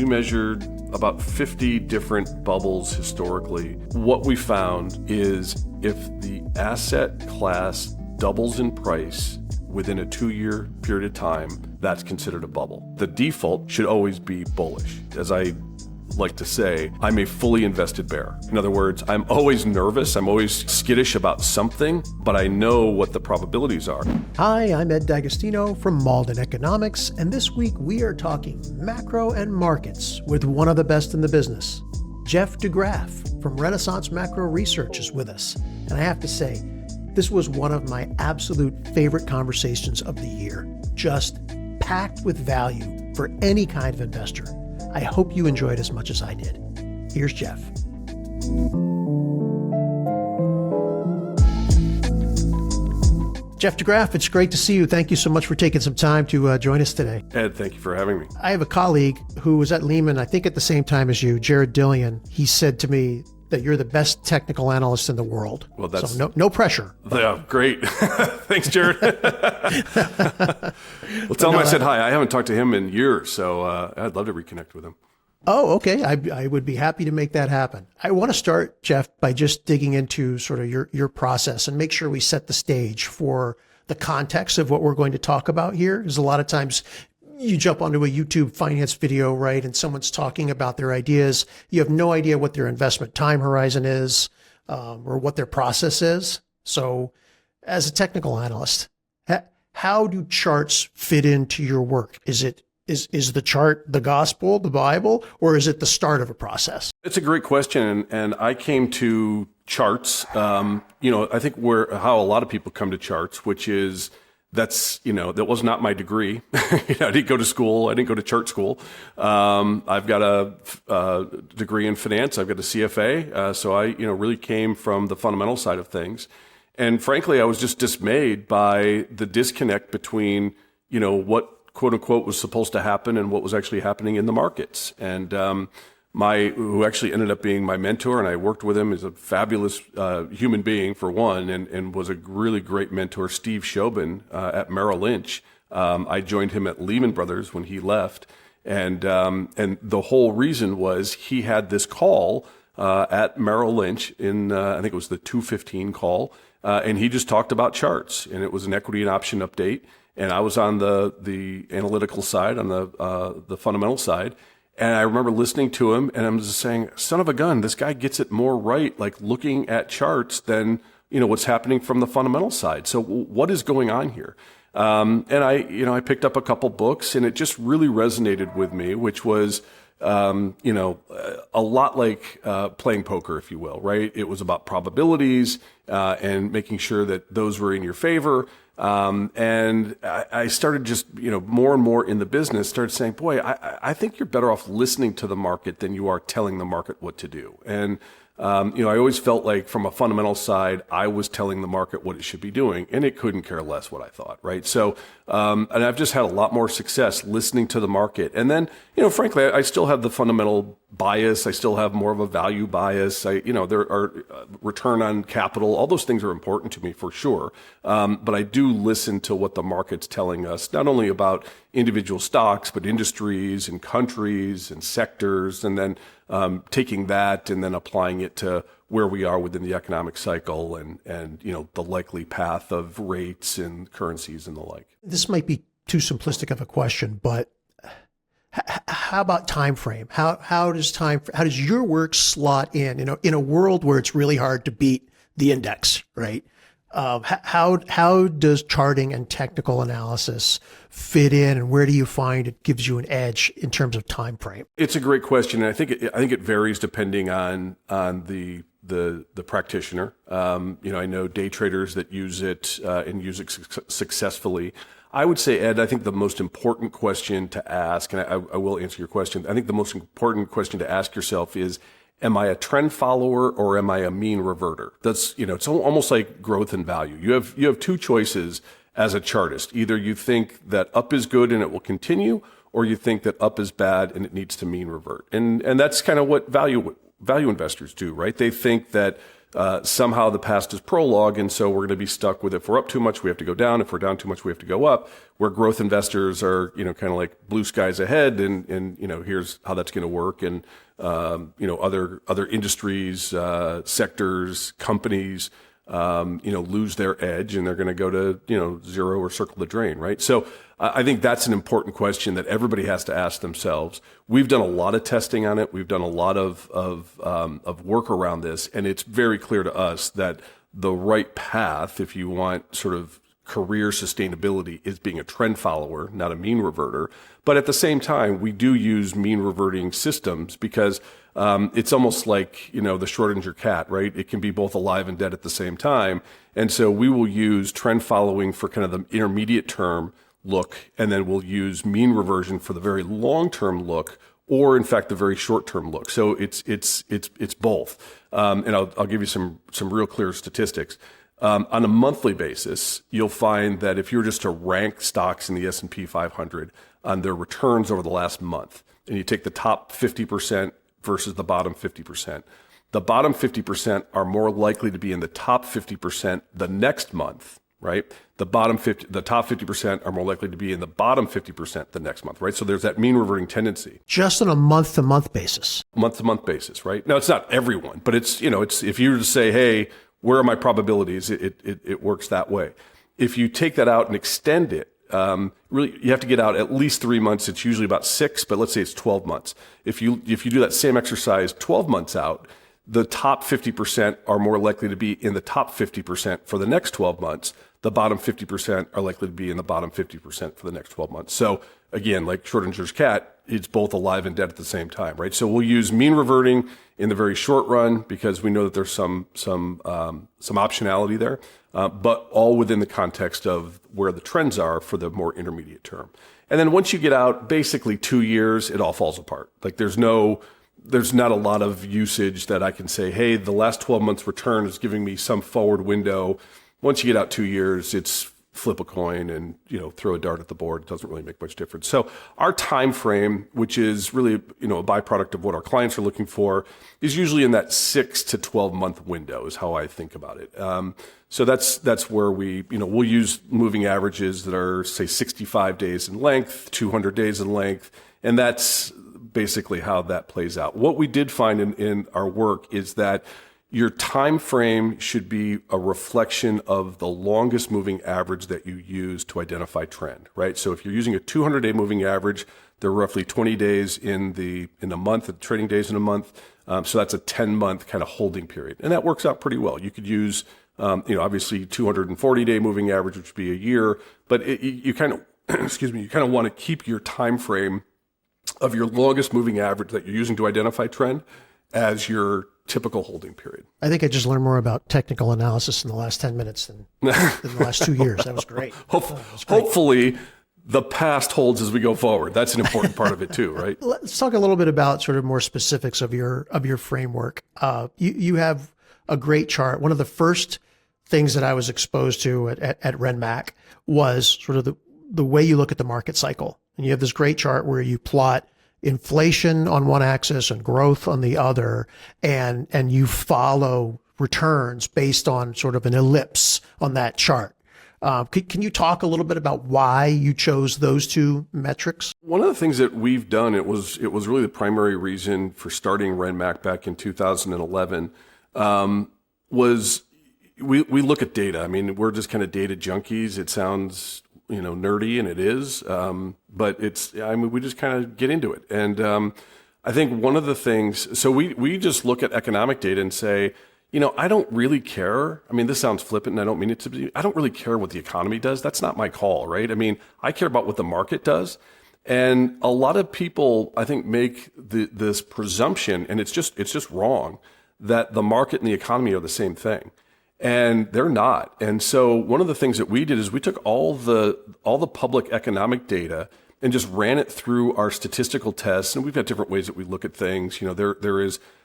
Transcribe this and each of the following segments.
We measured about 50 different bubbles historically. What we found is if the asset class doubles in price within a 2-year period of time, that's considered a bubble. The default should always be bullish. As I like to say, I'm a fully invested bear. In other words, I'm always nervous, I'm always skittish about something, but I know what the probabilities are. Hi, I'm Ed D'Agostino from Malden Economics, and this week we are talking macro and markets with one of the best in the business. Jeff deGraaf from Renaissance Macro Research is with us, and I have to say, this was one of my absolute favorite conversations of the year, just packed with value for any kind of investor. I hope you enjoyed as much as I did. Here's Jeff. Jeff deGraaf, it's great to see you. Thank you so much for taking some time to join us today. Ed, thank you for having me. I have a colleague who was at Lehman, I think at the same time as you, Jared Dillian. He said to me that you're the best technical analyst in the world. Well, that's so no pressure. Yeah, great. Thanks, Jared. Well, tell him I said hi. I haven't talked to him in years, so I'd love to reconnect with him. Oh, okay. I would be happy to make that happen. I want to start, Jeff, by just digging into sort of your process and make sure we set the stage for the context of what we're going to talk about here. Because a lot of times you jump onto a YouTube finance video, right, and someone's talking about their ideas. You have no idea what their investment time horizon is or what their process is. So as a technical analyst, how do charts fit into your work? Is the chart the gospel, the Bible, or is it the start of a process? It's a great question. And I came to charts, I think how a lot of people come to charts, which is that was not my degree. I didn't go to school. I didn't go to chart school. I've got a degree in finance. I've got a CFA. So I, really came from the fundamental side of things. And frankly, I was just dismayed by the disconnect between, what quote unquote was supposed to happen and what was actually happening in the markets. And, who actually ended up being my mentor, and I worked with him, is a fabulous human being for one, and was a really great mentor, Steve Shobin at Merrill Lynch. I joined him at Lehman Brothers when he left, and the whole reason was he had this call at Merrill Lynch in I think it was the 2:15 call, and he just talked about charts, and it was an equity and option update, and I was on the analytical side, on the fundamental side. And I remember listening to him, and I'm just saying, son of a gun, this guy gets it more right, like looking at charts than, what's happening from the fundamental side. So what is going on here? And I picked up a couple books, and it just really resonated with me, which was, a lot like playing poker, if you will, right? It was about probabilities and making sure that those were in your favor. And I started just, more and more in the business, started saying, boy, I think you're better off listening to the market than you are telling the market what to do. And, I always felt like from a fundamental side, I was telling the market what it should be doing, and it couldn't care less what I thought, right? So, and I've just had a lot more success listening to the market. And then, frankly, I still have the fundamental bias. I still have more of a value bias. There are return on capital. All those things are important to me for sure. But I do listen to what the market's telling us, not only about individual stocks, but industries and countries and sectors, and then taking that and then applying it to where we are within the economic cycle and the likely path of rates and currencies and the like. This might be too simplistic of a question, but how about time frame? How does your work slot in? In a world where it's really hard to beat the index, right? How does charting and technical analysis fit in, and where do you find it gives you an edge in terms of time frame? It's a great question, and I think it varies depending on the practitioner. I know day traders that use it and use it successfully. I would say, Ed, I think the most important question to ask, and I will answer your question. I think the most important question to ask yourself is, am I a trend follower or am I a mean reverter? That's, it's almost like growth and value. You have two choices as a chartist. Either you think that up is good and it will continue, or you think that up is bad and it needs to mean revert. And that's kind of what value investors do, right? They think that somehow the past is prologue, and so we're going to be stuck with if we're up too much, we have to go down. If we're down too much, we have to go up. Where growth investors are, kind of like blue skies ahead, and here's how that's going to work. And other industries, sectors, companies, lose their edge, and they're going to go to zero or circle the drain, right? So I think that's an important question that everybody has to ask themselves. We've done a lot of testing on it. We've done a lot of work around this, and it's very clear to us that the right path, if you want sort of career sustainability, is being a trend follower, not a mean reverter. But at the same time, we do use mean reverting systems because it's almost like, the Schrodinger cat, right? It can be both alive and dead at the same time. And so we will use trend following for kind of the intermediate term look, and then we'll use mean reversion for the very long-term look, or in fact, the very short-term look. So it's both. And I'll give you some real clear statistics. On a monthly basis, you'll find that if you were just to rank stocks in the S&P 500 on their returns over the last month, and you take the top 50% versus the bottom 50%, the bottom 50% are more likely to be in the top 50% the next month, right? The top 50% are more likely to be in the bottom 50% the next month, right? So there's that mean reverting tendency. Just on a month-to-month basis. Month-to-month basis, right? Now, it's not everyone, but it's if you were to say, hey, where are my probabilities? It works that way. If you take that out and extend it, really, you have to get out at least 3 months. It's usually about 6, but let's say it's 12 months. If you do that same exercise 12 months out, the top 50% are more likely to be in the top 50% for the next 12 months. The bottom 50% are likely to be in the bottom 50% for the next 12 months. So again, like Schrodinger's cat, it's both alive and dead at the same time, right? So we'll use mean reverting in the very short run because we know that there's some optionality there, but all within the context of where the trends are for the more intermediate term. And then once you get out basically 2 years, it all falls apart. Like there's not a lot of usage that I can say, hey, the last 12 months return is giving me some forward window. Once you get out 2 years, it's flip a coin and throw a dart at the board. It doesn't really make much difference. So our time frame, which is really a byproduct of what our clients are looking for, is usually in that 6 to 12 month window is how I think about it. So that's where we'll use moving averages that are say 65 days in length, 200 days in length, and that's basically how that plays out. What we did find in our work is that your time frame should be a reflection of the longest moving average that you use to identify trend, right? So if you're using a 200-day moving average, there are roughly 20 days in a month, trading days in a month. So that's a 10-month kind of holding period, and that works out pretty well. You could use, obviously 240-day moving average, which would be a year, but you kind of, you kind of want to keep your time frame of your longest moving average that you're using to identify trend as your typical holding period. I think I just learned more about technical analysis in the last 10 minutes than the last 2 years. That was great. Hopefully the past holds as we go forward. That's an important part of it too, right? Let's talk a little bit about sort of more specifics of your framework. You have a great chart. One of the first things that I was exposed to at RenMac was sort of the way you look at the market cycle. And you have this great chart where you plot inflation on one axis and growth on the other, and you follow returns based on sort of an ellipse on that chart. Can you talk a little bit about why you chose those two metrics? One of the things that we've done, it was really the primary reason for starting RenMac back in 2011, was we look at data. I mean, we're just kind of data junkies. It sounds nerdy, and it is, but we just kind of get into it. And I think one of the things, so we just look at economic data and say, I don't really care. I mean, this sounds flippant, and I don't mean it to be. I don't really care what the economy does. That's not my call, right? I mean, I care about what the market does. And a lot of people, I think, make this presumption, and it's just wrong, that the market and the economy are the same thing. And they're not. And so one of the things that we did is we took all the public economic data and just ran it through our statistical tests. And we've got different ways that we look at things.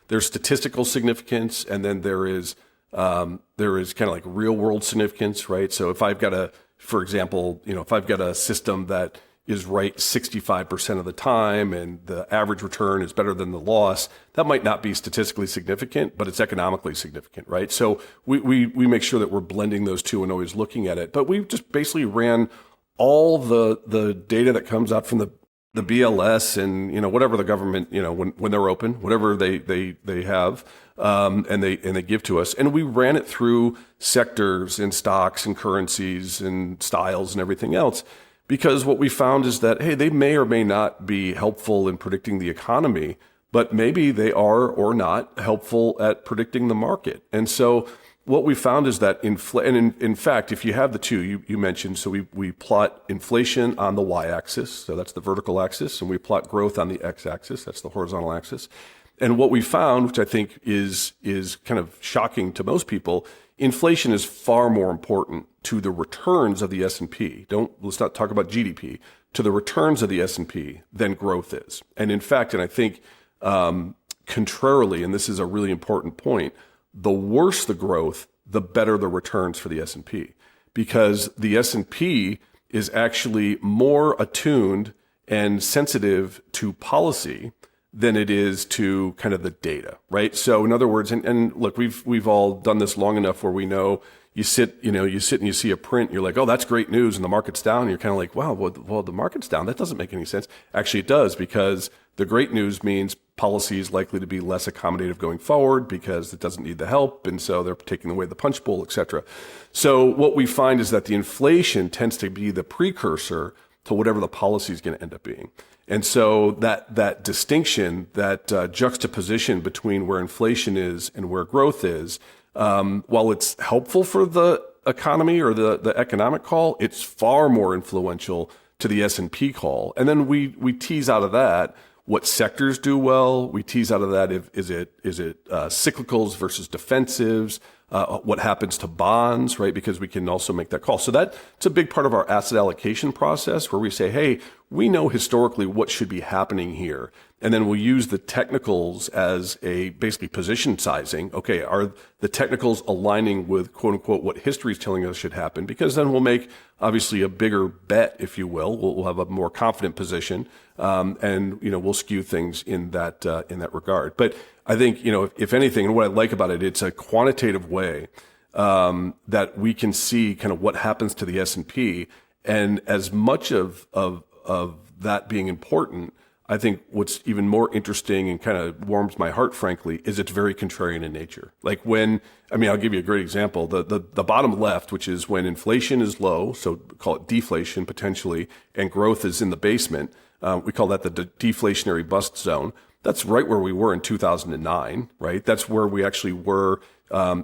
There's statistical significance, and then there is kind of like real world significance, right? So if I've got for example, if I've got a system that is right 65% of the time and the average return is better than the loss, that might not be statistically significant, but it's economically significant, right? So we make sure that we're blending those two and always looking at it. But we've just basically ran all the data that comes out from the BLS and, whatever the government, when they're open, whatever they have, and they give to us. And we ran it through sectors and stocks and currencies and styles and everything else. Because what we found is that, hey, they may or may not be helpful in predicting the economy, but maybe they are or not helpful at predicting the market. And so what we found is that in fact, if you have the two you mentioned, so we plot inflation on the y-axis, so that's the vertical axis, and we plot growth on the x-axis, that's the horizontal axis. And what we found, which I think is kind of shocking to most people, inflation is far more important to the returns of the S&P. Let's not talk about GDP, to the returns of the S&P than growth is. And in fact, and I think contrarily, and this is a really important point, the worse the growth, the better the returns for the S&P, because the S&P is actually more attuned and sensitive to policy than it is to kind of the data, right? So in other words, and look, we've all done this long enough where we know you sit and you see a print, you're like, oh, that's great news, and the market's down. And you're kind of like, wow, well, the market's down. That doesn't make any sense. Actually, it does, because the great news means policy is likely to be less accommodative going forward because it doesn't need the help, and so they're taking away the punch bowl, et cetera. So what we find is that the inflation tends to be the precursor to whatever the policy is going to end up being. And so that distinction, that juxtaposition between where inflation is and where growth is, while it's helpful for the economy or the economic call, it's far more influential to the S&P call. And then we tease out of that what sectors do well. We tease out of that is it cyclicals versus defensives, what happens to bonds, right? Because we can also make that call. So it's a big part of our asset allocation process, where we say, hey, we know historically what should be happening here. And then we'll use the technicals as a basically position sizing. Okay, are the technicals aligning with quote unquote what history is telling us should happen? Because then we'll make obviously a bigger bet, if you will. We'll have a more confident position, and we'll skew things in that regard. But I think if anything, and what I like about it, it's a quantitative way that we can see kind of what happens to the S&P, and as much of that being important, I think what's even more interesting and kind of warms my heart, frankly, is it's very contrarian in nature. Like I'll give you a great example. The bottom left, which is when inflation is low, so call it deflation potentially, and growth is in the basement, we call that the deflationary bust zone. That's right where we were in 2009, right? That's where we actually were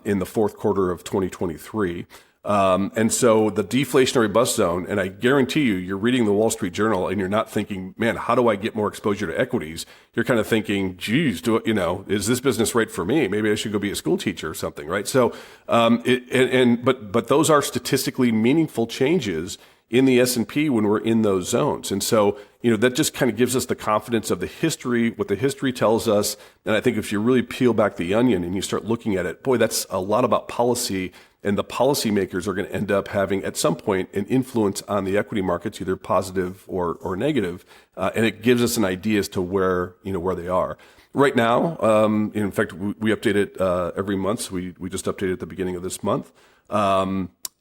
in the fourth quarter of 2023. And so the deflationary bust zone, and I guarantee you're reading the Wall Street Journal and you're not thinking, man, how do I get more exposure to equities? You're kind of thinking, geez, is this business right for me? Maybe I should go be a school teacher or something, right? So, but those are statistically meaningful changes in the S&P when we're in those zones. And so, that just kind of gives us the confidence of the history, what the history tells us. And I think if you really peel back the onion and you start looking at it, boy, that's a lot about policy. And the policymakers are going to end up having, at some point, an influence on the equity markets, either positive or negative. And it gives us an idea as to where they are. Right now, in fact, we update it every month. So we just updated at the beginning of this month.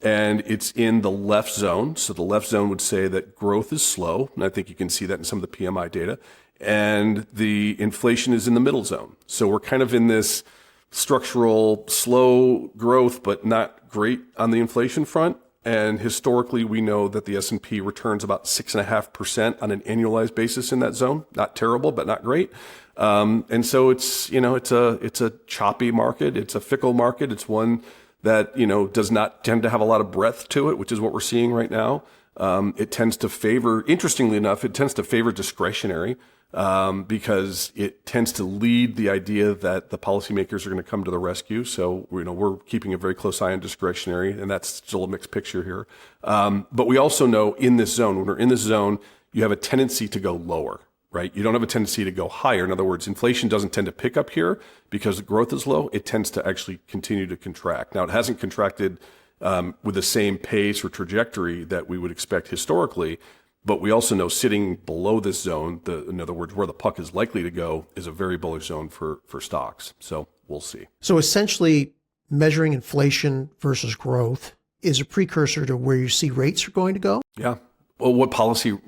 And it's in the left zone. So the left zone would say that growth is slow. And I think you can see that in some of the PMI data. And the inflation is in the middle zone. So we're kind of in this structural slow growth, but not great on the inflation front. And historically, we know that the S&P returns about 6.5% on an annualized basis in that zone. Not terrible, but not great. And so it's a choppy market. It's a fickle market. It's one that, does not tend to have a lot of breadth to it, which is what we're seeing right now. It tends to favor, interestingly enough, discretionary, because it tends to lead the idea that the policymakers are going to come to the rescue. So, we're keeping a very close eye on discretionary, and that's still a mixed picture here. But we also know in this zone, when we're in this zone, you have a tendency to go lower, right? You don't have a tendency to go higher. In other words, inflation doesn't tend to pick up here because the growth is low. It tends to actually continue to contract. Now, it hasn't contracted with the same pace or trajectory that we would expect historically, But we also know sitting below this zone, in other words, where the puck is likely to go, is a very bullish zone for stocks. So we'll see. So essentially, measuring inflation versus growth is a precursor to where you see rates are going to go? Yeah. Well, what policy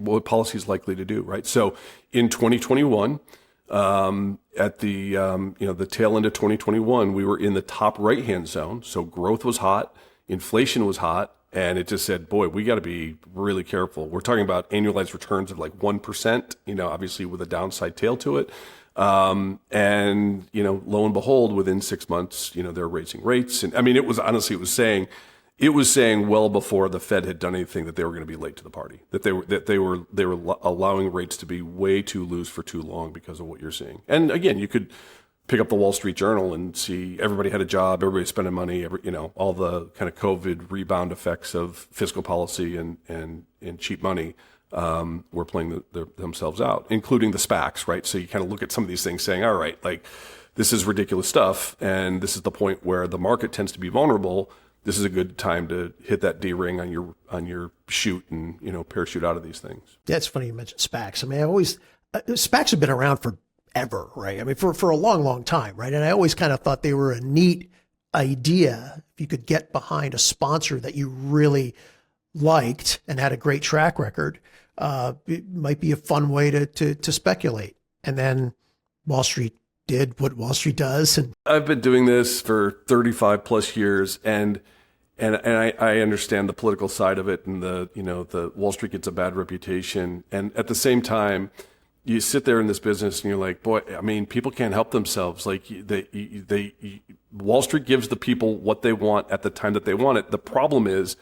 is likely to do, right? So in 2021, at the the tail end of 2021, we were in the top right-hand zone. So growth was hot, inflation was hot, and it just said, boy, we got to be really careful. We're talking about annualized returns of like 1%, obviously with a downside tail to it. And lo and behold, within 6 months, they're raising rates. And I mean, it was saying well before the Fed had done anything that they were going to be late to the party, that they were allowing rates to be way too loose for too long because of what you're seeing. And again, you could pick up the Wall Street Journal and see everybody had a job, everybody spending money, all the kind of COVID rebound effects of fiscal policy and cheap money were playing themselves out, including the SPACs, right? So you kind of look at some of these things saying, all right, like this is ridiculous stuff, and this is the point where the market tends to be vulnerable. This is a good time to hit that D ring on your chute and parachute out of these things. Yeah, it's funny you mentioned SPACs. I mean, SPACs have been around forever, right? I mean, for a long, long time, right? And I always kind of thought they were a neat idea if you could get behind a sponsor that you really liked and had a great track record. It might be a fun way to speculate. And then Wall Street did what Wall Street does. And I've been doing this for 35 plus years, and I understand the political side of it, and the Wall Street gets a bad reputation. And at the same time, you sit there in this business and you're like, boy, I mean, people can't help themselves. Like Wall Street gives the people what they want at the time that they want it. The problem is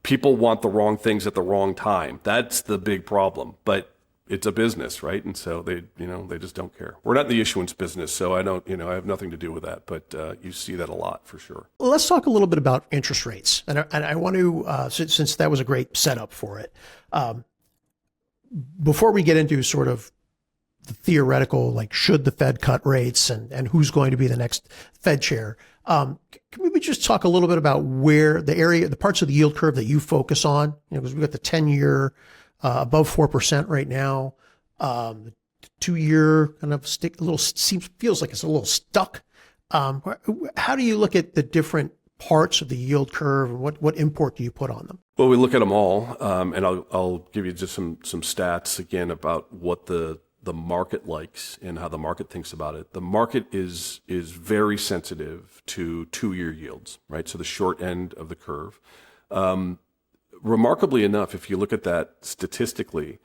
people want the wrong things at the wrong time. That's the big problem. But it's a business, right? And so they just don't care. We're not in the issuance business, so I I have nothing to do with that. But you see that a lot for sure. Well, let's talk a little bit about interest rates. And I want to, since that was a great setup for it, before we get into sort of the theoretical, like should the Fed cut rates and who's going to be the next Fed chair, can we just talk a little bit about where the parts of the yield curve that you focus on? Because we've got the 10-year above 4% right now. The 2-year kind of feels like it's a little stuck. How do you look at the different parts of the yield curve, and what import do you put on them? Well, we look at them all, and I'll give you just some stats again about what the market likes and how the market thinks about it. The market is very sensitive to 2-year yields, right? So the short end of the curve. Remarkably enough, if you look at that statistically,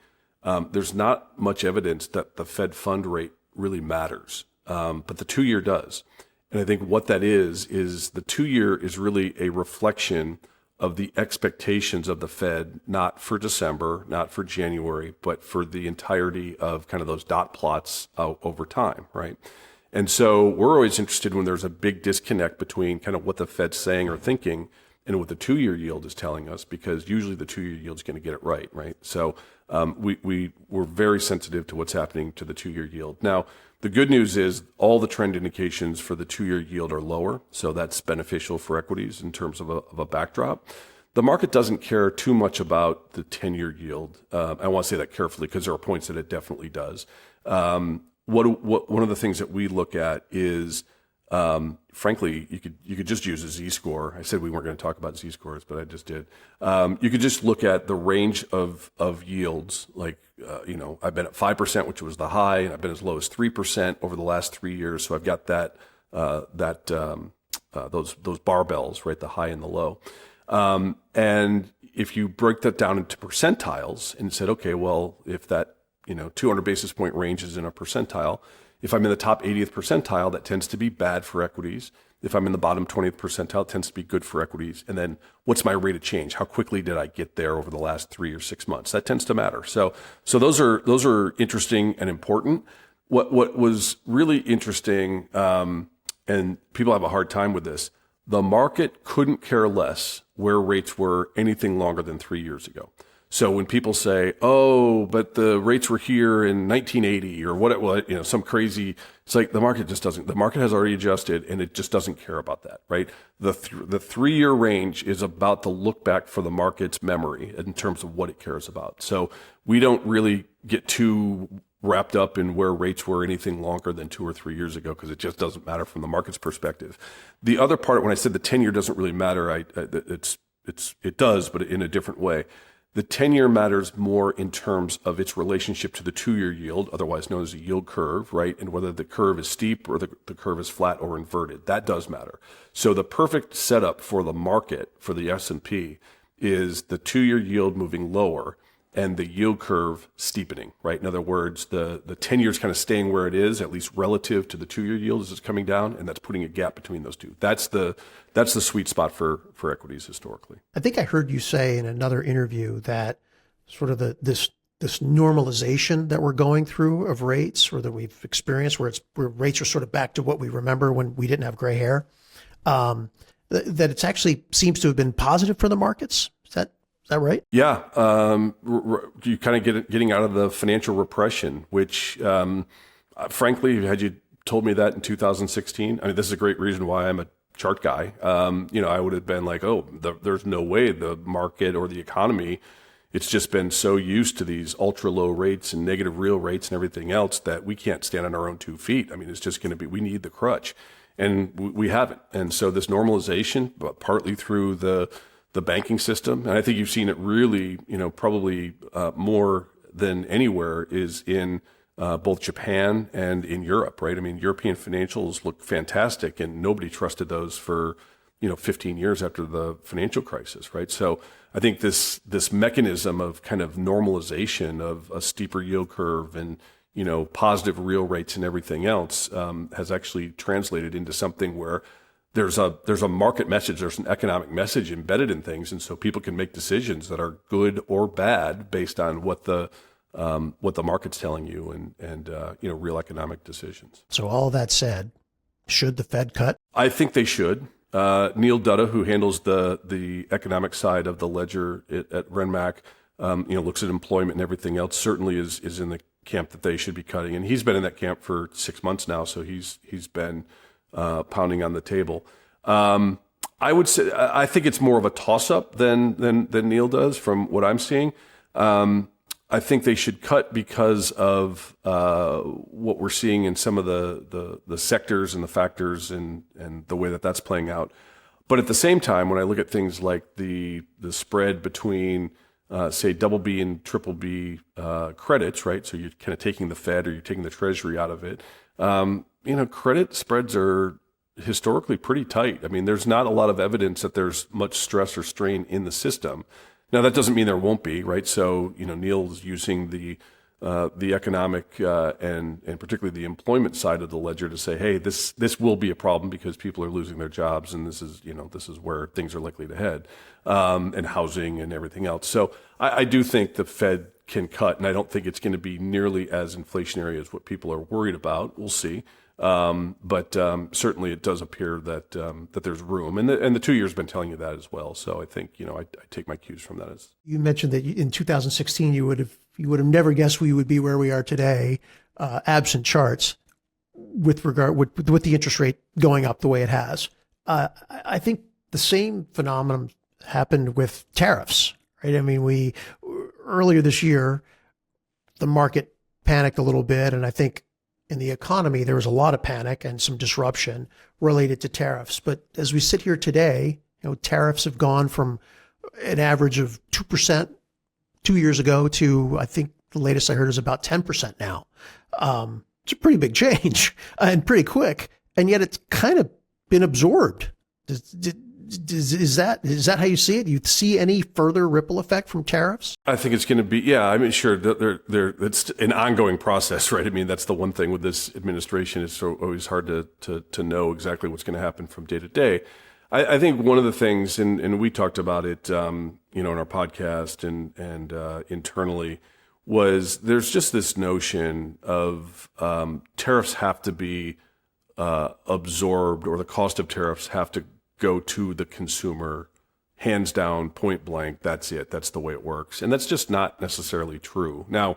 there's not much evidence that the Fed fund rate really matters, but the 2-year does. And I think what that is the 2-year is really a reflection of the expectations of the Fed, not for December, not for January, but for the entirety of kind of those dot plots over time, right? And so we're always interested when there's a big disconnect between kind of what the Fed's saying or thinking and what the 2-year yield is telling us, because usually the 2-year yield is going to get it right? So we're very sensitive to what's happening to the 2-year yield. Now, the good news is all the trend indications for the 2-year yield are lower, so that's beneficial for equities in terms of a backdrop. The market doesn't care too much about the 10-year yield. I want to say that carefully because there are points that it definitely does. One of the things that we look at is, frankly, you could just use a Z-score. I said we weren't going to talk about Z-scores, but I just did. You could just look at the range of yields. Like, I've been at 5%, which was the high, and I've been as low as 3% over the last 3 years. So I've got those barbells, right? The high and the low. And if you break that down into percentiles and said, okay, well, if that 200 basis point range is in a percentile, if I'm in the top 80th percentile, that tends to be bad for equities. If I'm in the bottom 20th percentile, it tends to be good for equities. And then what's my rate of change? How quickly did I get there over the last 3 or 6 months? That tends to matter. So those are interesting and important. What was really interesting, and people have a hard time with this, the market couldn't care less where rates were anything longer than 3 years ago. So when people say, "Oh, but the rates were here in 1980 or what it was," some crazy, it's like the market just doesn't. The market has already adjusted, and it just doesn't care about that, right? The 3-year range is about the look back for the market's memory in terms of what it cares about. So we don't really get too wrapped up in where rates were anything longer than 2 or 3 years ago, because it just doesn't matter from the market's perspective. The other part, when I said the 10-year doesn't really matter, it does, but in a different way. The 10-year matters more in terms of its relationship to the 2-year yield, otherwise known as a yield curve, right? And whether the curve is steep or the curve is flat or inverted. That does matter. So the perfect setup for the market, for the S&P, is the 2-year yield moving lower and the yield curve steepening, right? In other words, the 10 years kind of staying where it is, at least relative to the 2-year yield as it's coming down, and that's putting a gap between those two. That's the sweet spot for equities historically. I think I heard you say in another interview that sort of this normalization that we're going through of rates, or that we've experienced, where rates are sort of back to what we remember when we didn't have gray hair, that it's actually seems to have been positive for the markets. Is that right? Yeah. You kind of getting out of the financial repression, which, frankly, had you told me that in 2016, I mean, this is a great reason why I'm a chart guy. I would have been like, oh, there's no way the market or the economy, it's just been so used to these ultra low rates and negative real rates and everything else that we can't stand on our own 2 feet. I mean, it's just going to be, we need the crutch, and we haven't. And so this normalization, but partly through the banking system, and I think you've seen it really, probably more than anywhere, is in both Japan and in Europe, right? I mean, European financials look fantastic, and nobody trusted those for 15 years after the financial crisis, right? So I think this mechanism of kind of normalization of a steeper yield curve and positive real rates and everything else has actually translated into something where there's a market message, there's an economic message embedded in things, and so people can make decisions that are good or bad based on what the market's telling you, and real economic decisions. So all that said, should the Fed cut? I think they should. Neil Dutta, who handles the economic side of the ledger at Renmac, looks at employment and everything else, certainly is in the camp that they should be cutting, and he's been in that camp for 6 months now, so he's been pounding on the table. I would say I think it's more of a toss-up than Neil does from what I'm seeing. I think they should cut because of what we're seeing in some of the sectors and the factors and the way that that's playing out. But at the same time, when I look at things like the spread between say double B and triple B credits, right? So you're kind of taking the Fed or you're taking the Treasury out of it. Credit spreads are historically pretty tight. I mean, there's not a lot of evidence that there's much stress or strain in the system. Now, that doesn't mean there won't be, right? So, Neil's using the economic and particularly the employment side of the ledger to say, hey, this will be a problem because people are losing their jobs, and this is where things are likely to head, and housing and everything else. So I do think the Fed can cut, and I don't think it's going to be nearly as inflationary as what people are worried about. We'll see. But certainly it does appear that there's room, and the 2 years been telling you that as well. So I think I take my cues from that. As you mentioned that in 2016 you would have never guessed we would be where we are today, absent charts, with the interest rate going up the way it has. I think the same phenomenon happened with tariffs, right? I mean, earlier this year the market panicked a little bit, and I think in the economy, there was a lot of panic and some disruption related to tariffs. But as we sit here today, tariffs have gone from an average of 2% 2 years ago to, I think the latest I heard is about 10% now. It's a pretty big change and pretty quick. And yet it's kind of been absorbed. Is that how you see it? Do you see any further ripple effect from tariffs? I think it's going to be, yeah. I mean, sure, it's an ongoing process, right? I mean, that's the one thing with this administration. It's always hard to know exactly what's going to happen from day to day. I think one of the things, and we talked about it, in our podcast and internally, was there's just this notion of tariffs have to be absorbed, or the cost of tariffs have to go to the consumer hands down, point blank, that's it. That's the way it works. And that's just not necessarily true. Now,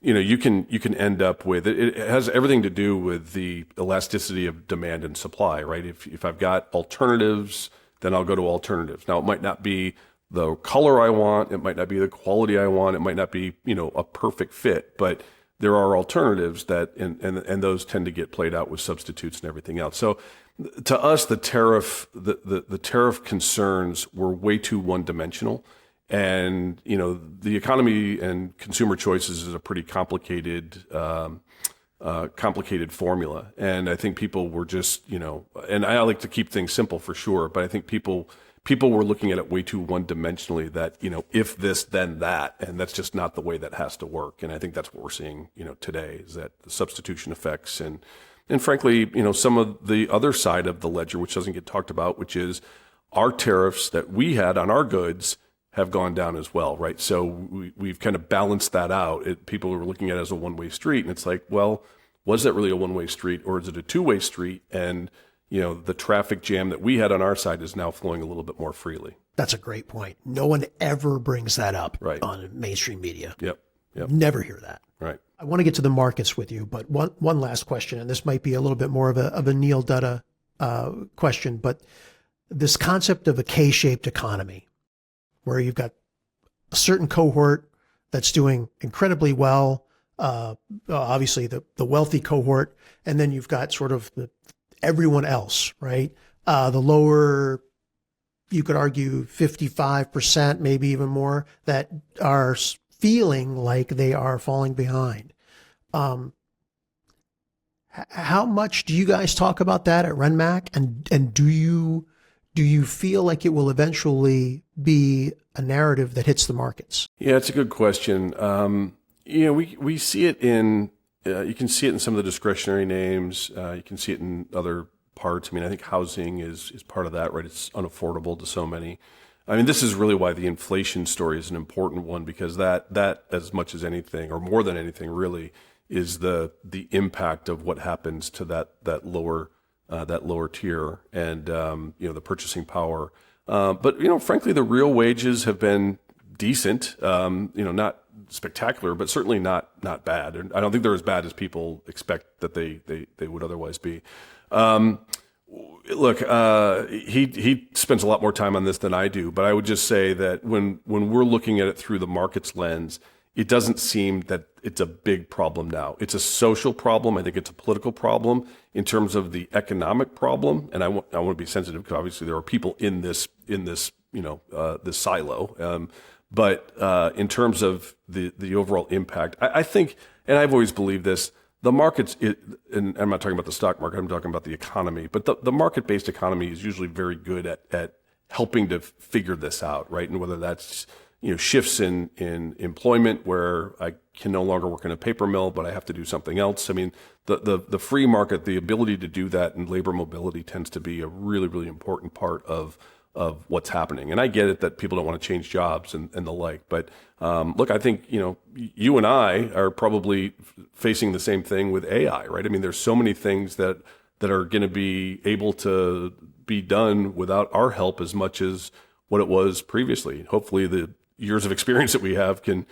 you can end up with it has everything to do with the elasticity of demand and supply, right? If I've got alternatives, then I'll go to alternatives. Now, it might not be the color I want, it might not be the quality I want, it might not be, a perfect fit, but there are alternatives that and those tend to get played out with substitutes and everything else. So to us, the tariff concerns were way too one-dimensional. And, the economy and consumer choices is a pretty complicated formula. And I think people were just, and I like to keep things simple for sure, but I think people were looking at it way too one-dimensionally that, if this, then that, and that's just not the way that has to work. And I think that's what we're seeing, today is that the substitution effects and frankly, some of the other side of the ledger, which doesn't get talked about, which is our tariffs that we had on our goods have gone down as well, right? So we've kind of balanced that out. People are looking at it as a one-way street, and it's like, well, was that really a one-way street, or is it a two-way street? And the traffic jam that we had on our side is now flowing a little bit more freely. That's a great point. No one ever brings that up Right. on mainstream media. Yep. Never hear that. Right. I want to get to the markets with you, but one last question, and this might be a little bit more of a Neil Dutta question, but this concept of a K-shaped economy, where you've got a certain cohort that's doing incredibly well, obviously the wealthy cohort, and then you've got sort of everyone else, right? The lower, you could argue 55%, maybe even more, that are feeling like they are falling behind. How much do you guys talk about that at RenMac? And do you feel like it will eventually be a narrative that hits the markets? Yeah, it's a good question. We see it in, you can see it in some of the discretionary names. You can see it in other parts. I mean, I think housing is part of that, right? It's unaffordable to so many. I mean, this is really why the inflation story is an important one, because that as much as anything, or more than anything really, is the impact of what happens to that lower tier and the purchasing power. But frankly, the real wages have been decent. Not spectacular, but certainly not bad. And I don't think they're as bad as people expect that they would otherwise be. Look, he spends a lot more time on this than I do, but I would just say that when we're looking at it through the market's lens, it doesn't seem that it's a big problem now. It's a social problem. I think it's a political problem in terms of the economic problem. And I want to be sensitive because obviously there are people in this this silo. But in terms of the overall impact, I think, and I've always believed this, the markets, and I'm not talking about the stock market, I'm talking about the economy, but the market-based economy is usually very good at helping to figure this out, right? And whether that's shifts in employment where I can no longer work in a paper mill, but I have to do something else. I mean, the free market, the ability to do that and labor mobility tends to be a really, really important part of what's happening. And I get it that people don't want to change jobs and the like. But look, I think, you and I are probably facing the same thing with AI, right? I mean, there's so many things that are going to be able to be done without our help as much as what it was previously. Hopefully the years of experience that we have can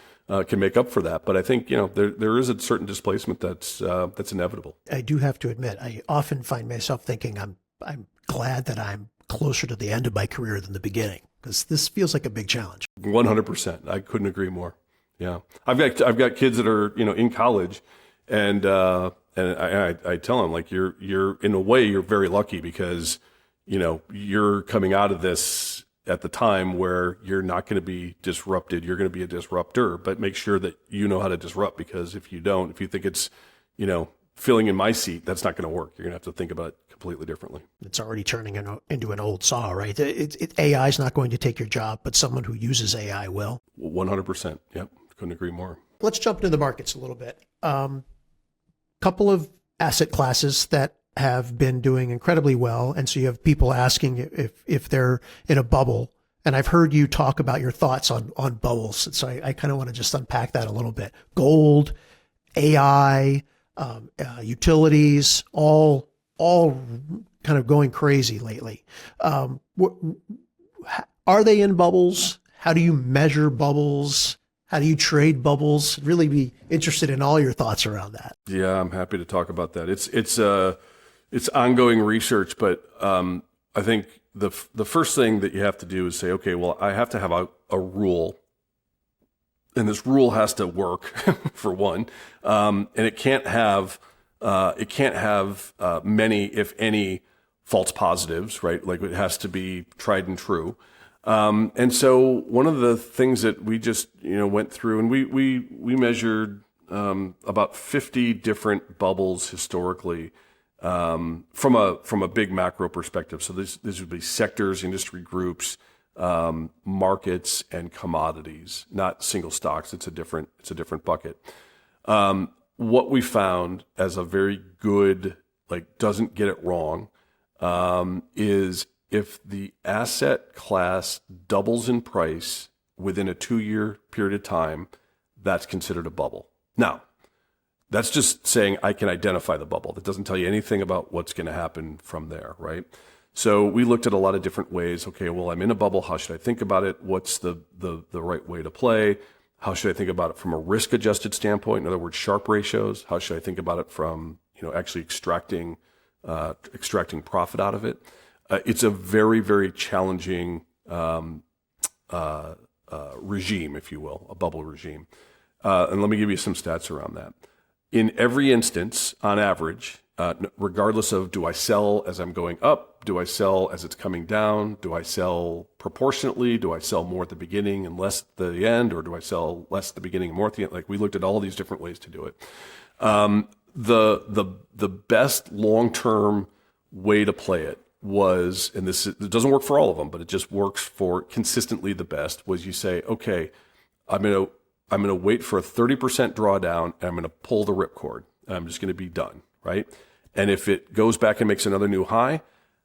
make up for that. But I think, there is a certain displacement that's inevitable. I do have to admit, I often find myself thinking I'm glad that I'm closer to the end of my career than the beginning, because this feels like a big challenge. 100%. I couldn't agree more. Yeah. I've got kids that are, in college, and I tell them, like, you're in a way, you're very lucky because, you're coming out of this at the time where you're not going to be disrupted. You're going to be a disruptor, but make sure that you know how to disrupt, because if you don't, if you think it's, filling in my seat, that's not going to work. You're going to have to think about it completely differently. It's already turning into an old saw, right? AI is not going to take your job, but someone who uses AI will. 100%. Yep. Couldn't agree more. Let's jump into the markets a little bit. Couple of asset classes that have been doing incredibly well. And so you have people asking if they're in a bubble. And I've heard you talk about your thoughts on bubbles. So I kind of want to just unpack that a little bit. Gold, AI, utilities, all kind of going crazy lately. Are they in bubbles? How do you measure bubbles? How do you trade bubbles? Really be interested in all your thoughts around that. Yeah, I'm happy to talk about that. It's ongoing research, but I think the first thing that you have to do is say, okay, well, I have to have a rule, and this rule has to work for one, and it can't have many, if any, false positives, right? Like it has to be tried and true. And so one of the things that we just went through, and we measured about 50 different bubbles historically from a big macro perspective. So this would be sectors, industry groups, markets, and commodities, not single stocks. It's a different bucket. What we found as a very good, like doesn't get it wrong, is if the asset class doubles in price within a 2-year period of time, that's considered a bubble. Now, that's just saying I can identify the bubble. That doesn't tell you anything about what's going to happen from there, right? So we looked at a lot of different ways. Okay, well, I'm in a bubble. How should I think about it? What's the right way to play? How should I think about it from a risk-adjusted standpoint? In other words, Sharpe ratios. How should I think about it from actually extracting profit out of it? It's a very, very challenging regime, if you will, a bubble regime. And let me give you some stats around that. In every instance, on average, regardless of do I sell as I'm going up, do I sell as it's coming down, do I sell proportionately, do I sell more at the beginning and less at the end, or do I sell less at the beginning and more at the end? Like we looked at all these different ways to do it. The best long-term way to play it was, and it doesn't work for all of them, but it just works for consistently the best, was you say, okay, I'm going to wait for a 30% drawdown and I'm going to pull the ripcord and I'm just going to be done, right? And if it goes back and makes another new high,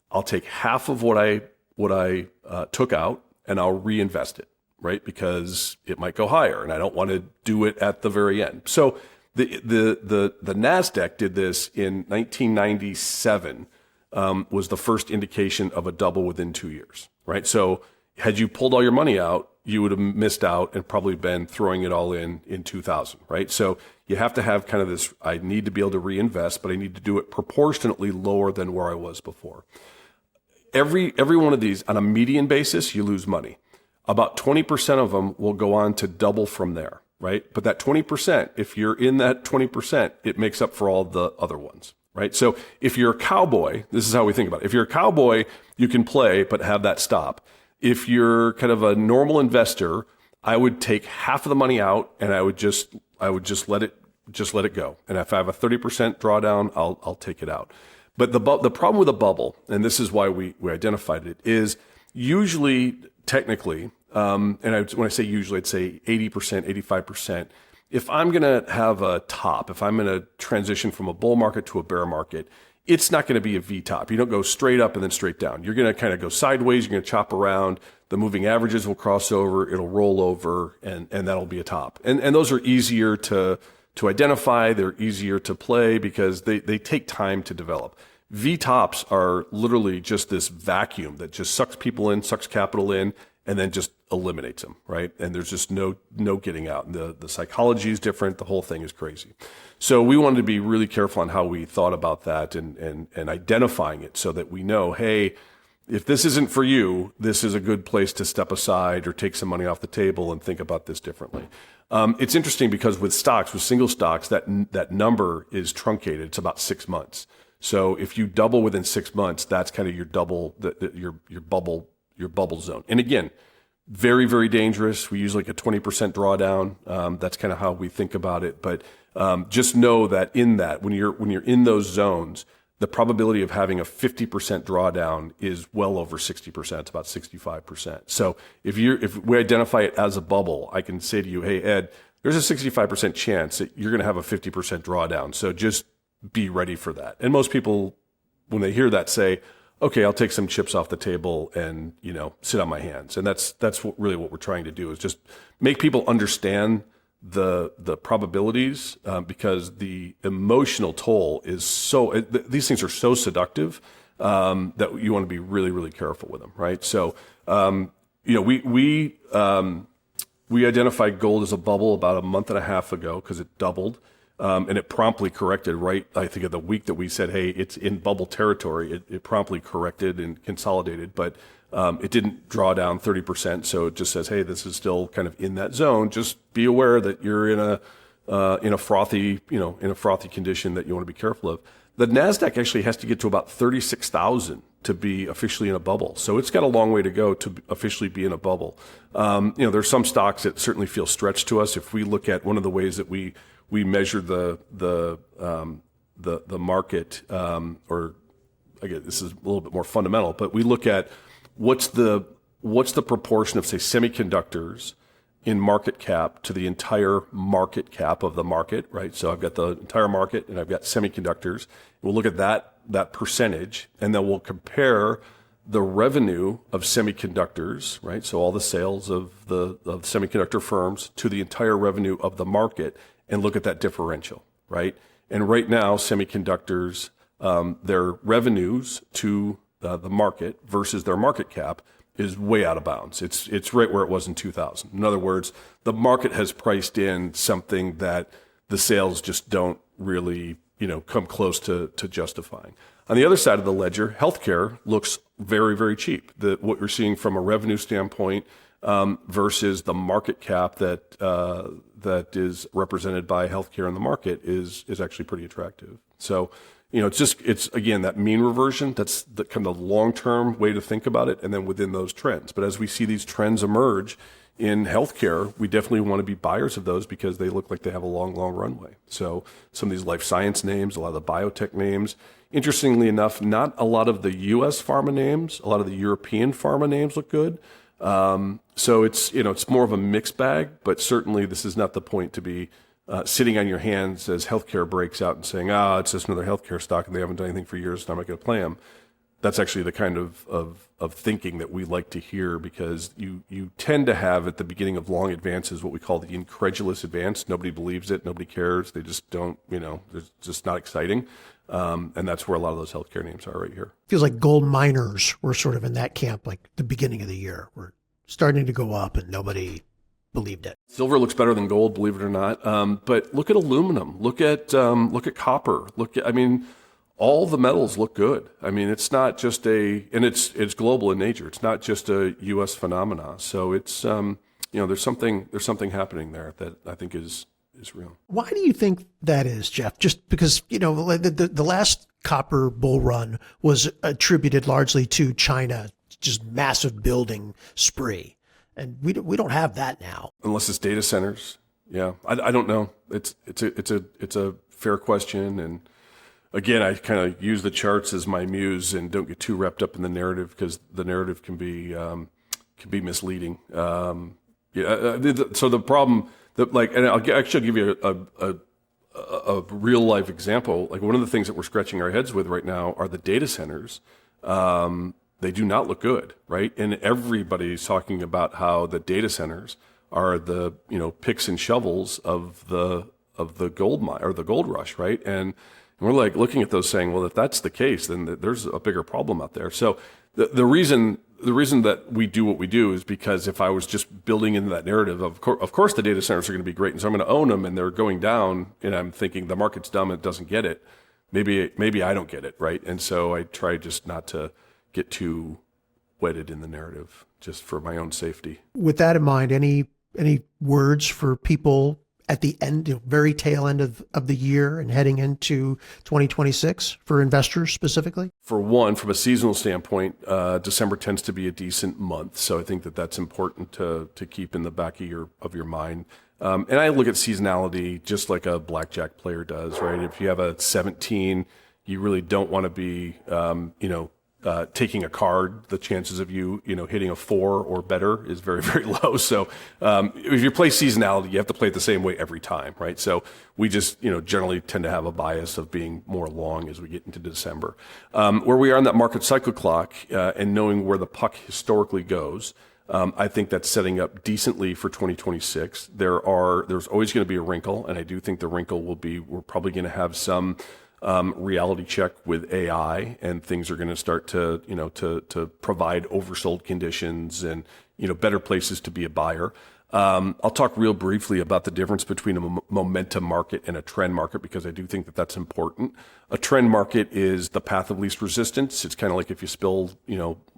I'll take half of what I took out and I'll reinvest it, right? Because it might go higher and I don't want to do it at the very end. So the NASDAQ did this in 1997. Was the first indication of a double within 2 years, right? So had you pulled all your money out, you would have missed out and probably been throwing it all in 2000, right? So you have to have kind of this, I need to be able to reinvest, but I need to do it proportionately lower than where I was before. Every one of these on a median basis, you lose money. About 20% of them will go on to double from there, right? But that 20%, if you're in that 20%, it makes up for all the other ones. Right. So if you're a cowboy, this is how we think about it. If you're a cowboy, you can play, but have that stop. If you're kind of a normal investor, I would take half of the money out and I would just let it go. And if I have a 30% drawdown, I'll take it out. But the problem with a bubble, and this is why we identified it, is usually technically, when I say usually, I'd say 80%, 85%. If I'm going to have a top, if I'm going to transition from a bull market to a bear market, it's not going to be a V top. You don't go straight up and then straight down. You're going to kind of go sideways. You're going to chop around. The moving averages will cross over. It'll roll over, and that'll be a top. And those are easier to identify. They're easier to play because they take time to develop. V tops are literally just this vacuum that just sucks people in, sucks capital in, and then just eliminates them, right? And there's just no getting out. And the psychology is different. The whole thing is crazy. So we wanted to be really careful on how we thought about that and identifying it so that we know, hey, if this isn't for you, this is a good place to step aside or take some money off the table and think about this differently. It's interesting because with single stocks, that number is truncated. It's about 6 months. So if you double within 6 months, that's kind of your double, your bubble zone. And again, very, very dangerous. We use like a 20% drawdown. That's kind of how we think about it. But just know that when you're in those zones, the probability of having a 50% drawdown is well over 60%. It's about 65%. So if we identify it as a bubble, I can say to you, hey, Ed, there's a 65% chance that you're going to have a 50% drawdown. So just be ready for that. And most people, when they hear that, say, okay, I'll take some chips off the table and, sit on my hands. And that's really what we're trying to do, is just make people understand the probabilities, because the emotional toll is these things are so seductive, that you want to be really, really careful with them. Right. So, we identified gold as a bubble about a month and a half ago because it doubled. And it promptly corrected right, I think, of the week that we said, hey, it's in bubble territory. It promptly corrected and consolidated, but it didn't draw down 30%. So it just says, hey, this is still kind of in that zone. Just be aware that you're in a frothy condition that you want to be careful of. The NASDAQ actually has to get to about 36,000 to be officially in a bubble. So it's got a long way to go to officially be in a bubble. There's some stocks that certainly feel stretched to us. If we look at one of the ways that we measure the market, or again, this is a little bit more fundamental, but we look at what's the proportion of, say, semiconductors in market cap to the entire market cap of the market, right? So I've got the entire market and I've got semiconductors. We'll look at that percentage, and then we'll compare the revenue of semiconductors, right? So all the sales of semiconductor firms to the entire revenue of the market, and look at that differential, right? And right now, semiconductors, their revenues to the market versus their market cap is way out of bounds. It's right where it was in 2000. In other words, the market has priced in something that the sales just don't really, come close to justifying. On the other side of the ledger, healthcare looks very, very cheap. What you're seeing from a revenue standpoint versus the market cap that is represented by healthcare in the market is actually pretty attractive. So, it's again, that mean reversion. That's the kind of long-term way to think about it, and then within those trends. But as we see these trends emerge in healthcare, we definitely want to be buyers of those because they look like they have a long, long runway. So some of these life science names, a lot of the biotech names, interestingly enough, not a lot of the U.S. pharma names, a lot of the European pharma names look good. So it's more of a mixed bag, but certainly this is not the point to be sitting on your hands as healthcare breaks out and saying, it's just another healthcare stock and they haven't done anything for years, so I'm not going to play them. That's actually the kind of thinking that we like to hear, because you tend to have at the beginning of long advances what we call the incredulous advance. Nobody believes it. Nobody cares. They just don't, it's just not exciting. And that's where a lot of those healthcare names are right here. Feels like gold miners were sort of in that camp, like the beginning of the year. We're starting to go up and nobody believed it. Silver looks better than gold, believe it or not. But look at aluminum. Look at copper. All the metals look good. It's not just and it's global in nature. It's not just a U.S. phenomena. So it's there's something happening there that I think is real. Why do you think that is, Jeff? Just because the last copper bull run was attributed largely to China, just massive building spree, and we don't have that now. Unless it's data centers. Yeah, I don't know. It's a fair question, and again, I kind of use the charts as my muse and don't get too wrapped up in the narrative, because the narrative can be misleading. So the problem and I'll actually give you a real life example. Like, one of the things that we're scratching our heads with right now are the data centers. They do not look good, right? And everybody's talking about how the data centers are the picks and shovels of the gold mine or the gold rush, right? And we're like looking at those saying, well, if that's the case, then there's a bigger problem out there. So the reason that we do what we do is because if I was just building into that narrative of course the data centers are going to be great, and so I'm going to own them, and they're going down, and I'm thinking the market's dumb, it doesn't get it. Maybe I don't get it, right? And so I try just not to get too wedded in the narrative, just for my own safety. With that in mind, any words for people at the end, very tail end of the year and heading into 2026 for investors specifically? For one, from a seasonal standpoint, December tends to be a decent month. So I think that's important to keep in the back of your mind. And I look at seasonality just like a blackjack player does, right? If you have a 17, you really don't want to be, taking a card. The chances of you hitting a 4 or better is very, very low. So if you play seasonality, you have to play it the same way every time, right? So we just generally tend to have a bias of being more long as we get into December. Where we are in that market cycle clock, and knowing where the puck historically goes, I think that's setting up decently for 2026. There's always going to be a wrinkle, and I do think the wrinkle will be we're probably going to have some reality check with AI, and things are going to start to, to provide oversold conditions and, better places to be a buyer. I'll talk real briefly about the difference between a momentum market and a trend market, because I do think that that's important. A trend market is the path of least resistance. It's kind of like if you spill,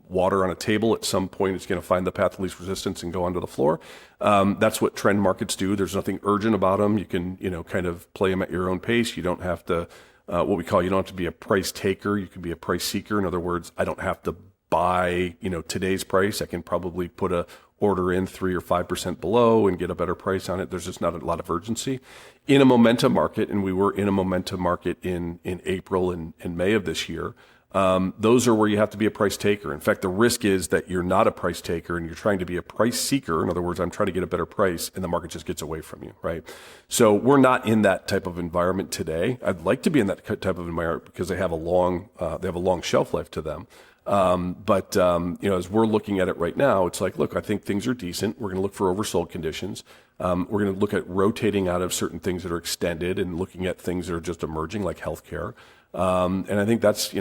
water on a table, at some point it's going to find the path of least resistance and go onto the floor. That's what trend markets do. There's nothing urgent about them. You can, kind of play them at your own pace. You don't have to, you don't have to be a price taker. You can be a price seeker. In other words, I don't have to buy, today's price. I can probably put a order in 3 or 5% below and get a better price on it. There's just not a lot of urgency. In a momentum market, and we were in a momentum market in April and May of this year, those are where you have to be a price taker. In fact, the risk is that you're not a price taker and you're trying to be a price seeker. In other words, I'm trying to get a better price, and the market just gets away from you, right? So we're not in that type of environment today. I'd like to be in that type of environment because they have a long shelf life to them. But as we're looking at it right now, it's like, look, I think things are decent. We're going to look for oversold conditions. We're going to look at rotating out of certain things that are extended and looking at things that are just emerging, like healthcare. And I think that's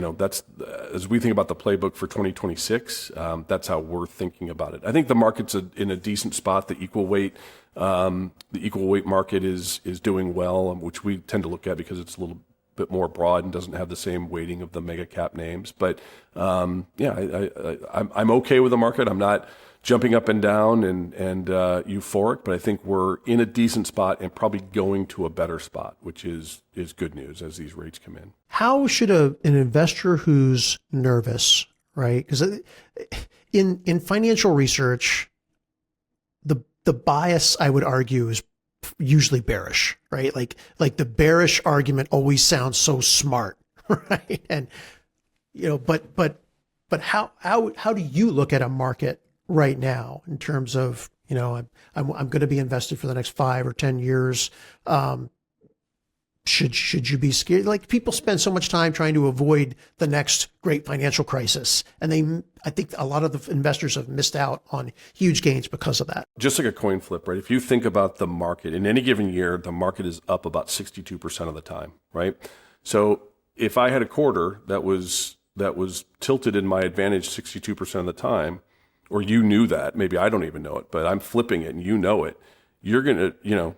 as we think about the playbook for 2026, that's how we're thinking about it. I think the market's in a decent spot. The equal weight market is doing well, which we tend to look at because it's a little bit more broad and doesn't have the same weighting of the mega cap names. But I'm okay with the market. I'm not jumping up and down and euphoric, but I think we're in a decent spot and probably going to a better spot, which is good news as these rates come in. How should an investor who's nervous, right? Because in financial research, the bias, I would argue, is usually bearish, right? Like the bearish argument always sounds so smart, right? And but how do you look at a market right now in terms of, I'm going to be invested for the next 5 or 10 years? Should you be scared? Like, people spend so much time trying to avoid the next great financial crisis, and I think a lot of the investors have missed out on huge gains because of that. Just like a coin flip, right? If you think about the market in any given year, the market is up about 62% of the time, right? So if I had a quarter that was tilted in my advantage 62% of the time, or you knew that, maybe I don't even know it, but I'm flipping it and you know it, you're going to,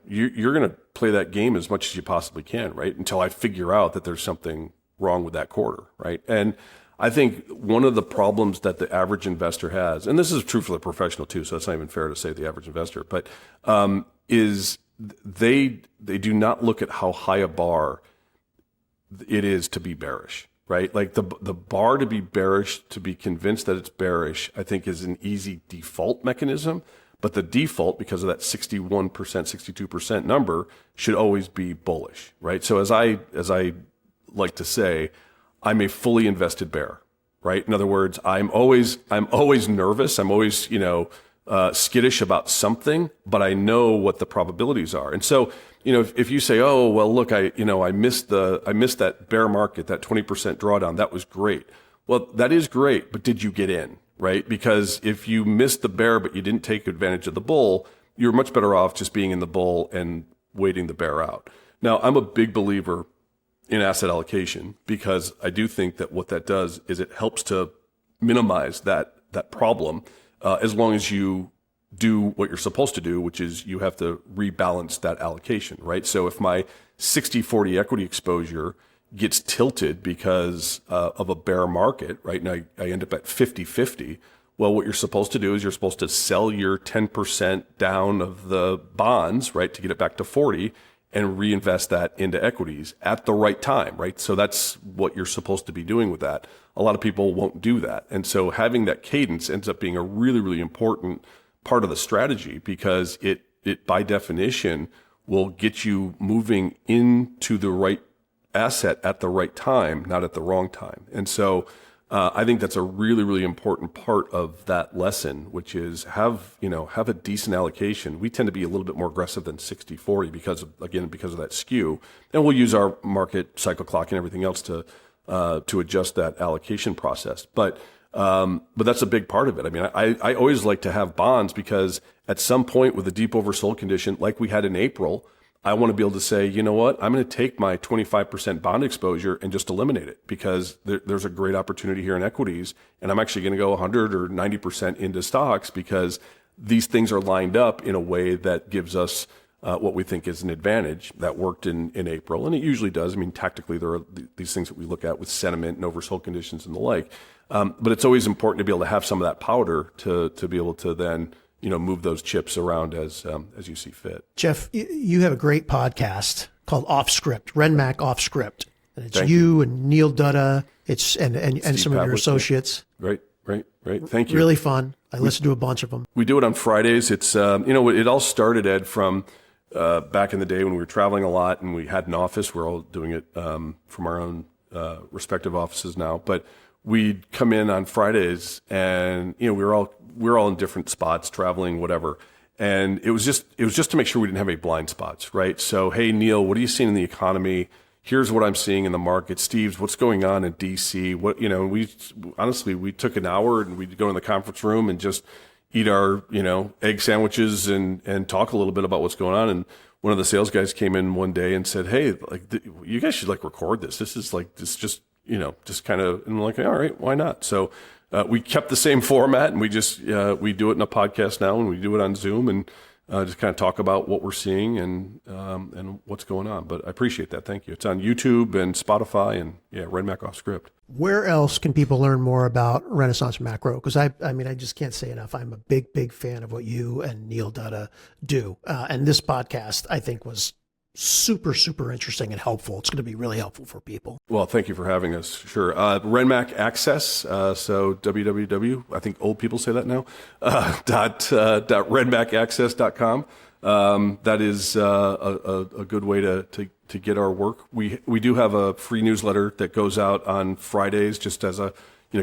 you're going to play that game as much as you possibly can, right? Until I figure out that there's something wrong with that quarter, right? And I think one of the problems that the average investor has, and this is true for the professional too, so it's not even fair to say the average investor, but is they do not look at how high a bar it is to be bearish, right? Like the bar to be bearish, to be convinced that it's bearish, I think is an easy default mechanism. But the default, because of that 61%, 62% number, should always be bullish, right? So as I like to say, I'm a fully invested bear, right? In other words, I'm always nervous. I'm always, skittish about something, but I know what the probabilities are. And so, if you say, oh, well, look, I missed that bear market, that 20% drawdown, that was great. Well, that is great, but did you get in? Right? Because if you missed the bear, but you didn't take advantage of the bull, you're much better off just being in the bull and waiting the bear out. Now, I'm a big believer in asset allocation because I do think that what that does is it helps to minimize that problem as long as you do what you're supposed to do, which is you have to rebalance that allocation, right? So if my 60-40 equity exposure gets tilted because of a bear market, right? Now I end up at 50-50. Well, what you're supposed to do is you're supposed to sell your 10% down of the bonds, right, to get it back to 40 and reinvest that into equities at the right time, right? So that's what you're supposed to be doing with that. A lot of people won't do that. And so having that cadence ends up being a really, really important part of the strategy because it by definition will get you moving into the right asset at the right time, not at the wrong time. And so I think that's a really, really important part of that lesson, which is have a decent allocation. We tend to be a little bit more aggressive than 60-40 because of that skew. And we'll use our market cycle clock and everything else to adjust that allocation process. But that's a big part of it. I mean, I always like to have bonds because at some point with a deep oversold condition like we had in April, I want to be able to say, you know what, I'm going to take my 25% bond exposure and just eliminate it because there's a great opportunity here in equities. And I'm actually going to go 100 or 90% into stocks because these things are lined up in a way that gives us what we think is an advantage. That worked in April, and it usually does. I mean, tactically, there are these things that we look at with sentiment and oversold conditions and the like. But it's always important to be able to have some of that powder to be able to then move those chips around as you see fit. Jeff, you have a great podcast called Off Script, RenMac Off Script. And it's you and Neil Dutta, and some of your associates. Great. Thank you. Really fun. I listened to a bunch of them. We do it on Fridays. It's, it all started, Ed, from back in the day when we were traveling a lot and we had an office. We're all doing it from our own respective offices now. But we'd come in on Fridays and, we were all in different spots, traveling, whatever. And it was just to make sure we didn't have any blind spots, right? So, hey, Neil, what are you seeing in the economy? Here's what I'm seeing in the market. Steve's, what's going on in DC? We took an hour and we'd go in the conference room and just eat our, egg sandwiches and talk a little bit about what's going on. And one of the sales guys came in one day and said, hey, you guys should record this. This is just kind of, and I'm like, all right, why not? So, we kept the same format and we do it in a podcast now and we do it on Zoom and just kind of talk about what we're seeing and what's going on. But I appreciate that. Thank you. It's on YouTube and Spotify and RenMac Off Script. Where else can people learn more about Renaissance Macro? Because I just can't say enough. I'm a big fan of what you and Neil Dutta do. And this podcast, I think, was super interesting and helpful. It's going to be really helpful for people. Well, thank you for having us. Sure. RenMac Access. So www, I think old people say that now, .renmacaccess.com. That is a good way to get our work. We do have a free newsletter that goes out on Fridays just as a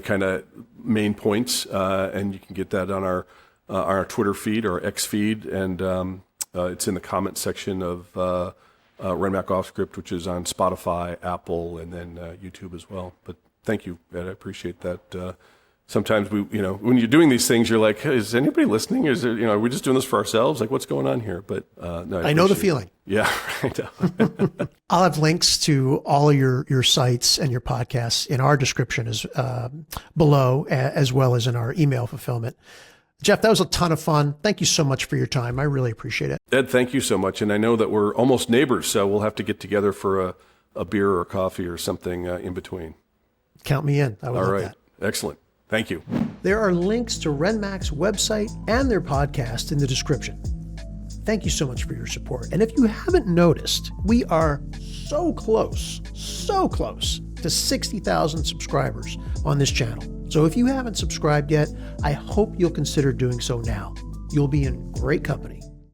kind of main points, and you can get that on our Twitter feed or X feed, and it's in the comment section of RenMac Off Script, which is on Spotify, Apple, and then YouTube as well. But thank you, Ed. I appreciate that. Sometimes when you're doing these things, you're like, hey, is anybody listening? Is there, are we just doing this for ourselves? Like, what's going on here? But no, I know the feeling. Yeah, right. I'll have links to all of your sites and your podcasts in our description below, as well as in our email fulfillment. Jeff, that was a ton of fun. Thank you so much for your time. I really appreciate it. Ed, thank you so much. And I know that we're almost neighbors, so we'll have to get together for a beer or a coffee or something in between. Count me in. I would love that. Excellent. Thank you. There are links to RenMac's website and their podcast in the description. Thank you so much for your support. And if you haven't noticed, we are so close to 60,000 subscribers on this channel. So if you haven't subscribed yet, I hope you'll consider doing so now. You'll be in great company.